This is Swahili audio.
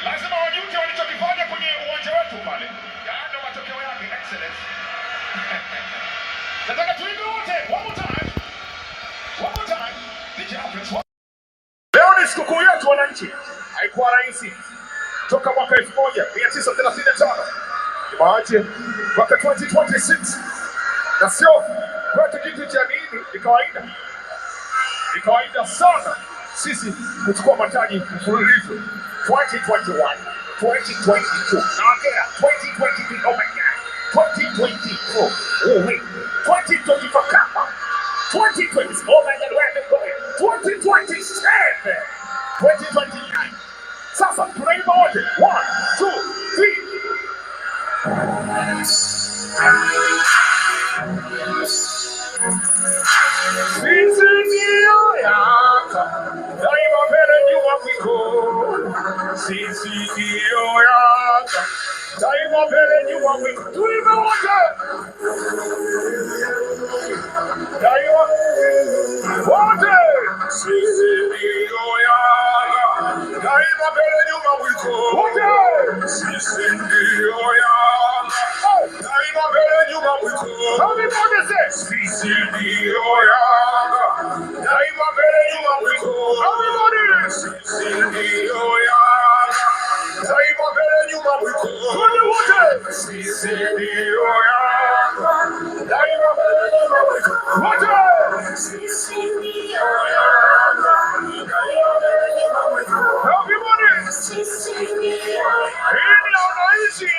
lazima wajute walichokifanya kwenye uwanja wetu pale. Ndio matokeo yake. Excellent. Nataka tuimbe wote. One more time. One more time. DJ Africa. Leo ni sikukuu yetu wananchi. Haikuwa rahisi. Toka mwaka 1935. Imaache mwaka 2026. Na sio kwetu kitu cha nini, ni kawaida. Ni kawaida sana sisi kuchukua mataji mfululizo. 2021, 2022, naongea 2023, oh my God, 2024, oh wait, 2024 kama, 2020, oh my God, where am I going? 2027, 2029. Sasa tunaimba wote, 1, 2, 3. Sisi ndio Yanga, daima mbele nyuma mwiko. Sisi ndio Yanga, daima mbele nyuma mwiko. Tuimbe wote. Daima wote. Sisi ndio Yanga, daima mbele nyuma mwiko. Wote. Sisi ndio Yanga, daima mbele nyuma mwiko. Everybody say, sisi ndio Yanga, daima mbele nyuma mwiko. Everybody, sisi ndio Yanga, daima mbele nyuma mwiko. Twende wote, sisi ndio Yanga, daima mbele nyuma mwiko. Wote, sisi ndio Yanga, daima mbele nyuma mwiko. Everybody, sisi ndio Yanga. Hii ni wananchi.